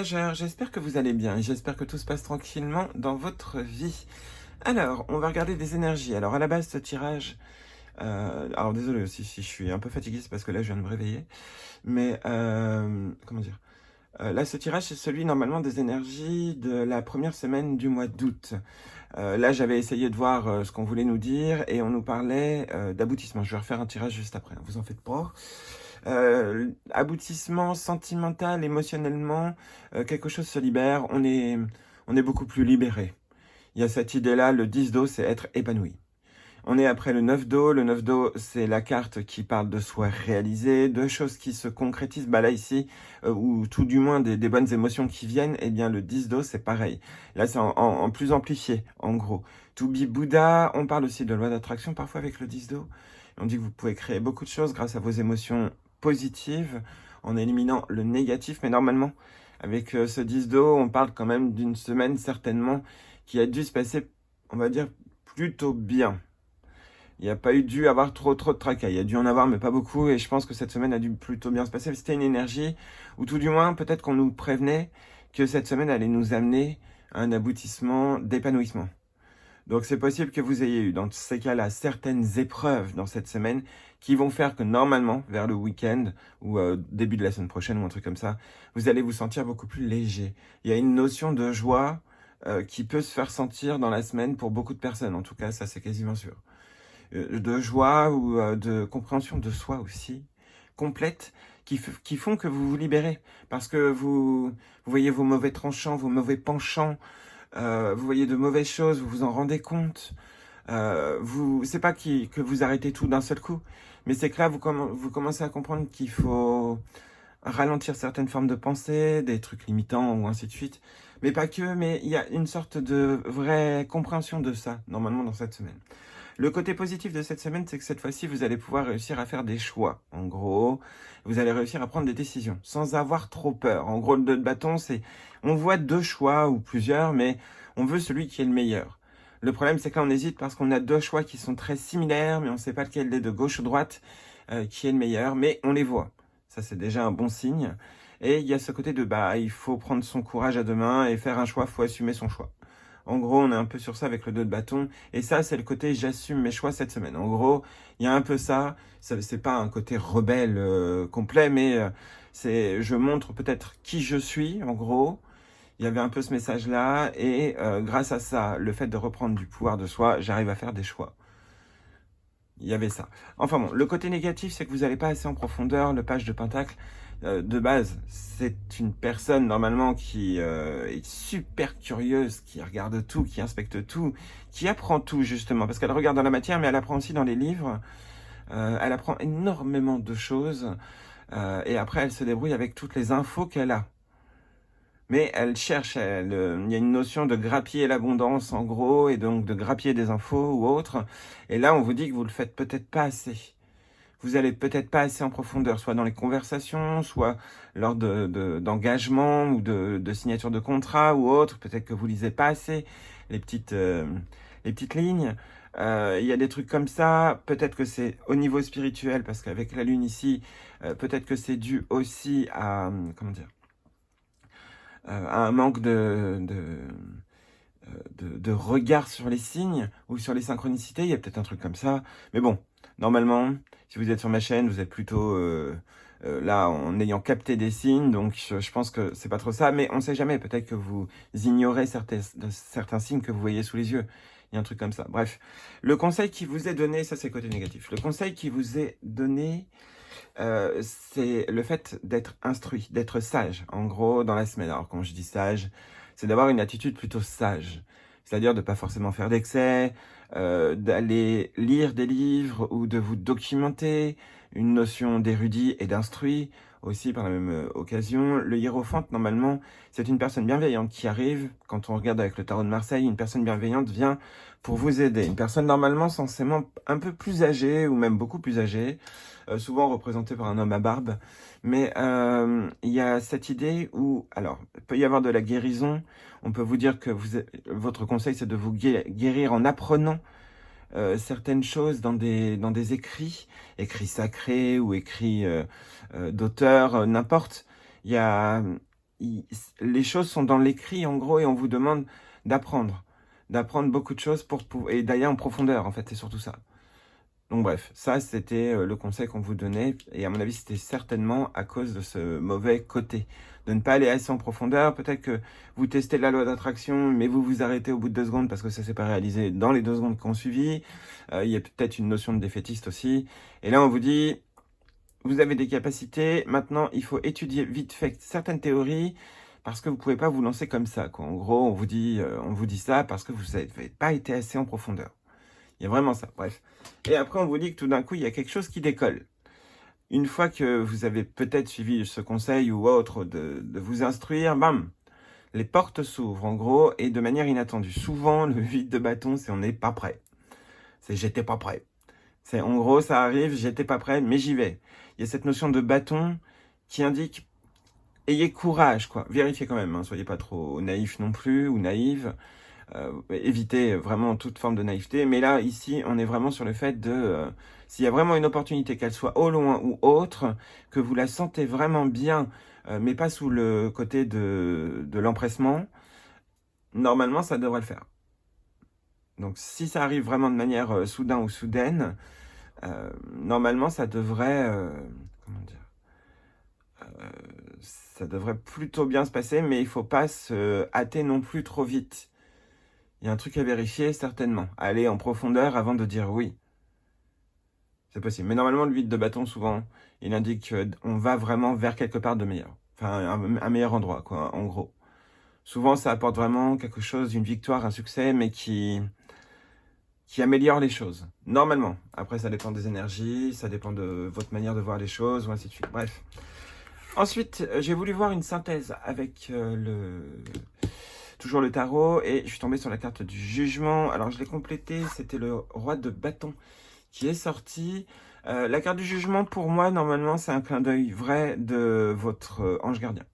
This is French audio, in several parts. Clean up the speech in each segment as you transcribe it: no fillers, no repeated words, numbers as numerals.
voyageurs, j'espère que vous allez bien et j'espère que tout se passe tranquillement dans votre vie. Alors, on va regarder des énergies. Alors, à la base, ce tirage... alors, désolé aussi si je suis un peu fatigué, c'est parce que là, je viens de me réveiller. Mais, comment dire là, ce tirage, c'est celui, normalement, des énergies de la première semaine du mois d'août. Là, j'avais essayé de voir ce qu'on voulait nous dire et on nous parlait d'aboutissement. Je vais refaire un tirage juste après, hein, vous en faites pas. Aboutissement sentimental, émotionnellement, quelque chose se libère, on est beaucoup plus libéré. Il y a cette idée-là, le 10 d'eau, c'est être épanoui. On est après le 9 d'eau. Le 9 d'eau, c'est la carte qui parle de soi réalisé, de choses qui se concrétisent. Bah là, ici, ou tout du moins des bonnes émotions qui viennent, eh bien, le 10 d'eau, c'est pareil. Là, c'est en plus amplifié, en gros. To be Bouddha, on parle aussi de loi d'attraction, parfois avec le 10 d'eau. On dit que vous pouvez créer beaucoup de choses grâce à vos émotions positives, en éliminant le négatif. Mais normalement, avec ce 10 d'eau, on parle quand même d'une semaine, certainement, qui a dû se passer, on va dire, plutôt bien. Il n'y a pas eu dû avoir trop de tracas. Il y a dû en avoir, mais pas beaucoup. Et je pense que cette semaine a dû plutôt bien se passer. C'était une énergie, ou tout du moins, peut-être qu'on nous prévenait que cette semaine allait nous amener à un aboutissement d'épanouissement. Donc c'est possible que vous ayez eu, dans ces cas-là, certaines épreuves dans cette semaine qui vont faire que normalement, vers le week-end, ou début de la semaine prochaine, ou un truc comme ça, vous allez vous sentir beaucoup plus léger. Il y a une notion de joie qui peut se faire sentir dans la semaine pour beaucoup de personnes. En tout cas, ça c'est quasiment sûr. De joie ou de compréhension de soi aussi, complète, qui font que vous vous libérez. Parce que vous voyez vos mauvais tranchants, vos mauvais penchants, vous voyez de mauvaises choses, vous vous en rendez compte. C'est pas que vous arrêtez tout d'un seul coup, mais c'est que là, vous commencez à comprendre qu'il faut ralentir certaines formes de pensée, des trucs limitants ou ainsi de suite. Mais pas que, mais il y a une sorte de vraie compréhension de ça, normalement, dans cette semaine. Le côté positif de cette semaine, c'est que cette fois-ci, vous allez pouvoir réussir à faire des choix. En gros, vous allez réussir à prendre des décisions sans avoir trop peur. En gros, le 2 de bâton, c'est... On voit deux choix ou plusieurs, mais on veut celui qui est le meilleur. Le problème, c'est que là, on hésite parce qu'on a deux choix qui sont très similaires, mais on ne sait pas lequel est de gauche ou droite qui est le meilleur, mais on les voit. Ça, c'est déjà un bon signe. Et il y a ce côté de, bah, il faut prendre son courage à deux mains et faire un choix, il faut assumer son choix. En gros, on est un peu sur ça avec le 2 de bâton. Et ça, c'est le côté j'assume mes choix cette semaine. En gros, il y a un peu ça. C'est pas un côté rebelle complet, mais c'est je montre peut-être qui je suis, en gros. Il y avait un peu ce message-là. Et grâce à ça, le fait de reprendre du pouvoir de soi, j'arrive à faire des choix. Il y avait ça. Enfin bon, le côté négatif, c'est que vous n'allez pas assez en profondeur. Le page de Pentacle, de base, c'est une personne normalement qui est super curieuse, qui regarde tout, qui inspecte tout, qui apprend tout justement, parce qu'elle regarde dans la matière, mais elle apprend aussi dans les livres. Elle apprend énormément de choses, et après elle se débrouille avec toutes les infos qu'elle a. Mais elle cherche, il y a une notion de grappiller l'abondance en gros, et donc de grappiller des infos ou autre. Et là, on vous dit que vous le faites peut-être pas assez. Vous allez peut-être pas assez en profondeur, soit dans les conversations, soit lors d'engagement ou de signature de contrat ou autre. Peut-être que vous lisez pas assez les petites lignes. Il y a des trucs comme ça. Peut-être que c'est au niveau spirituel, parce qu'avec la lune ici, peut-être que c'est dû aussi à, comment dire, à un manque de regard sur les signes ou sur les synchronicités. Il y a peut-être un truc comme ça. Mais bon, normalement, si vous êtes sur ma chaîne, vous êtes plutôt là en ayant capté des signes. Donc, je pense que c'est pas trop ça. Mais on sait jamais. Peut-être que vous ignorez certains signes que vous voyez sous les yeux. Il y a un truc comme ça. Bref, le conseil qui vous est donné, ça c'est le côté négatif. Le conseil qui vous est donné, c'est le fait d'être instruit, d'être sage, en gros, dans la semaine. Alors, quand je dis sage, c'est d'avoir une attitude plutôt sage. C'est-à-dire de pas forcément faire d'excès, d'aller lire des livres ou de vous documenter, une notion d'érudit et d'instruit aussi par la même occasion. Le hiérophante, normalement, c'est une personne bienveillante qui arrive, quand on regarde avec le tarot de Marseille, une personne bienveillante vient pour vous aider. Une personne normalement censément un peu plus âgée ou même beaucoup plus âgée, souvent représentée par un homme à barbe. Mais il y a cette idée où, alors, il peut y avoir de la guérison. On peut vous dire que votre conseil, c'est de vous guérir en apprenant certaines choses dans des écrits sacrés ou écrits d'auteurs, n'importe. Il y a les choses sont dans l'écrit, en gros, et on vous demande d'apprendre. D'apprendre beaucoup de choses et d'aller en profondeur, en fait, c'est surtout ça. Donc bref, ça c'était le conseil qu'on vous donnait, et à mon avis c'était certainement à cause de ce mauvais côté, de ne pas aller assez en profondeur. Peut-être que vous testez la loi d'attraction, mais vous vous arrêtez au bout de 2 secondes parce que ça s'est pas réalisé dans les 2 secondes qui ont suivi. Il y a peut-être une notion de défaitiste aussi, et là on vous dit, vous avez des capacités, maintenant il faut étudier vite fait certaines théories, parce que vous pouvez pas vous lancer comme ça, quoi. En gros, on vous dit ça parce que vous n'avez pas été assez en profondeur. Il y a vraiment ça, bref. Et après, on vous dit que tout d'un coup, il y a quelque chose qui décolle. Une fois que vous avez peut-être suivi ce conseil ou autre de vous instruire, bam, les portes s'ouvrent en gros et de manière inattendue. Souvent, le 8 de bâton, c'est on n'est pas prêt. C'est j'étais pas prêt. C'est en gros, ça arrive, j'étais pas prêt, mais j'y vais. Il y a cette notion de bâton qui indique ayez courage, quoi. Vérifiez quand même, hein, soyez pas trop naïf non plus ou naïve. Éviter vraiment toute forme de naïveté, mais là, ici, on est vraiment sur le fait de, s'il y a vraiment une opportunité, qu'elle soit au loin ou autre, que vous la sentez vraiment bien, mais pas sous le côté de l'empressement, normalement, ça devrait le faire. Donc, si ça arrive vraiment de manière soudain ou soudaine, normalement, ça devrait, comment dire, ça devrait plutôt bien se passer, mais il faut pas se hâter non plus trop vite. Il y a un truc à vérifier, certainement. Aller en profondeur avant de dire oui. C'est possible. Mais normalement, le 8 de bâton, souvent, il indique qu'on va vraiment vers quelque part de meilleur. Enfin, un meilleur endroit, quoi, en gros. Souvent, ça apporte vraiment quelque chose, une victoire, un succès, mais qui améliore les choses. Normalement. Après, ça dépend des énergies, ça dépend de votre manière de voir les choses, ou ainsi de suite. Bref. Ensuite, j'ai voulu voir une synthèse avec toujours le tarot, et je suis tombé sur la carte du jugement. Alors, je l'ai complété, c'était le roi de bâton qui est sorti. La carte du jugement, pour moi, normalement, c'est un clin d'œil vrai de votre ange gardien,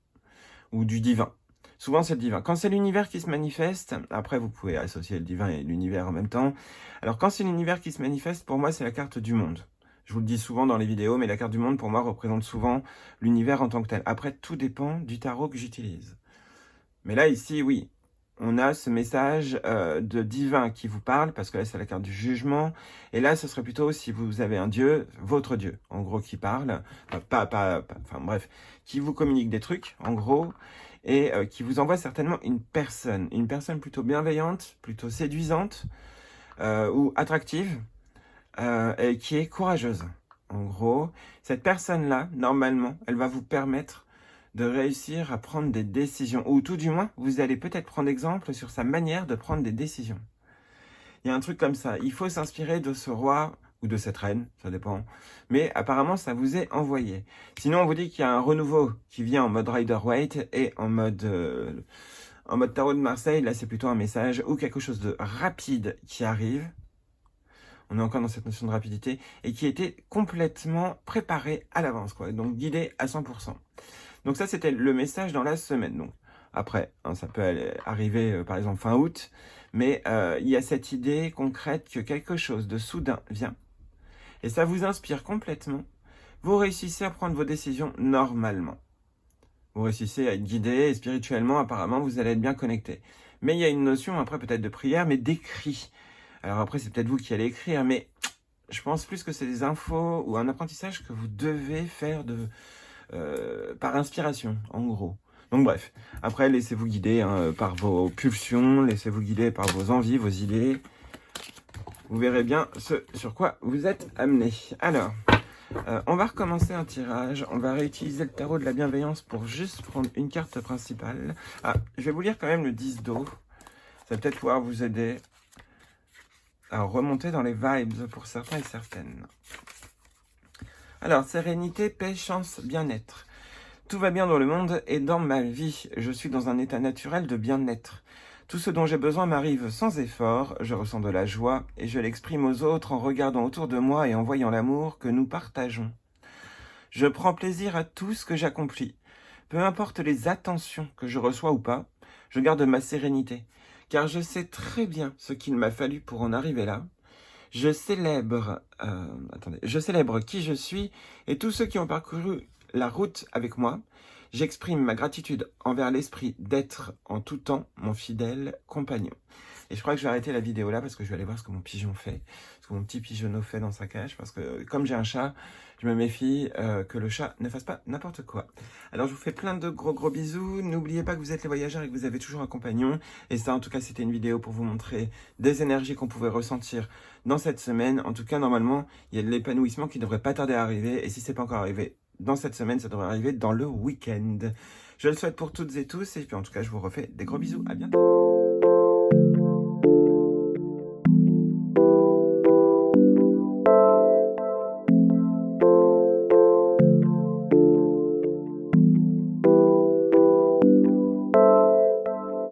ou du divin. Souvent, c'est le divin. Quand c'est l'univers qui se manifeste, après, vous pouvez associer le divin et l'univers en même temps. Alors, quand c'est l'univers qui se manifeste, pour moi, c'est la carte du monde. Je vous le dis souvent dans les vidéos, mais la carte du monde, pour moi, représente souvent l'univers en tant que tel. Après, tout dépend du tarot que j'utilise. Mais là, ici, oui, on a ce message de divin qui vous parle, parce que là, c'est la carte du jugement. Et là, ce serait plutôt si vous avez un dieu, votre dieu, en gros, qui parle. Enfin, bref, qui vous communique des trucs, en gros, et qui vous envoie certainement une personne plutôt bienveillante, plutôt séduisante, ou attractive, et qui est courageuse. En gros, cette personne-là, normalement, elle va vous permettre de réussir à prendre des décisions, ou tout du moins, vous allez peut-être prendre exemple sur sa manière de prendre des décisions. Il y a un truc comme ça, il faut s'inspirer de ce roi, ou de cette reine, ça dépend, mais apparemment ça vous est envoyé. Sinon on vous dit qu'il y a un renouveau qui vient en mode Rider-Waite, et en mode tarot de Marseille, là c'est plutôt un message, ou quelque chose de rapide qui arrive. On est encore dans cette notion de rapidité, et qui était complètement préparé à l'avance, quoi, donc guidé à 100%. Donc ça, c'était le message dans la semaine. Donc après, hein, ça peut arriver, par exemple, fin août, mais il y a cette idée concrète que quelque chose de soudain vient, et ça vous inspire complètement. Vous réussissez à prendre vos décisions normalement. Vous réussissez à être guidé, et spirituellement, apparemment, vous allez être bien connecté. Mais il y a une notion, après, peut-être de prière, mais d'écrit. Alors après, c'est peut-être vous qui allez écrire, mais je pense plus que c'est des infos ou un apprentissage que vous devez faire par inspiration, en gros. Donc bref, après laissez-vous guider par vos pulsions, laissez-vous guider par vos envies, vos idées. Vous verrez bien ce sur quoi vous êtes amené. Alors, on va recommencer un tirage. On va réutiliser le tarot de la bienveillance pour juste prendre une carte principale. Ah, je vais vous lire quand même le 10 d'eau. Ça va peut-être pouvoir vous aider à remonter dans les vibes pour certains et certaines. Alors, sérénité, paix, chance, bien-être. Tout va bien dans le monde et dans ma vie. Je suis dans un état naturel de bien-être. Tout ce dont j'ai besoin m'arrive sans effort. Je ressens de la joie et je l'exprime aux autres en regardant autour de moi et en voyant l'amour que nous partageons. Je prends plaisir à tout ce que j'accomplis. Peu importe les attentions que je reçois ou pas, je garde ma sérénité. Car je sais très bien ce qu'il m'a fallu pour en arriver là. Je célèbre qui je suis et tous ceux qui ont parcouru la route avec moi. J'exprime ma gratitude envers l'esprit d'être en tout temps mon fidèle compagnon. Et je crois que je vais arrêter la vidéo là parce que je vais aller voir ce que mon pigeon fait, ce que mon petit pigeonneau fait dans sa cage, parce que comme j'ai un chat, je me méfie que le chat ne fasse pas n'importe quoi. Alors je vous fais plein de gros bisous, n'oubliez pas que vous êtes les voyageurs et que vous avez toujours un compagnon, et ça en tout cas c'était une vidéo pour vous montrer des énergies qu'on pouvait ressentir dans cette semaine. En tout cas normalement il y a de l'épanouissement qui devrait pas tarder à arriver, et si c'est pas encore arrivé dans cette semaine, ça devrait arriver dans le week-end. Je le souhaite pour toutes et tous, et puis en tout cas je vous refais des gros bisous, à bientôt.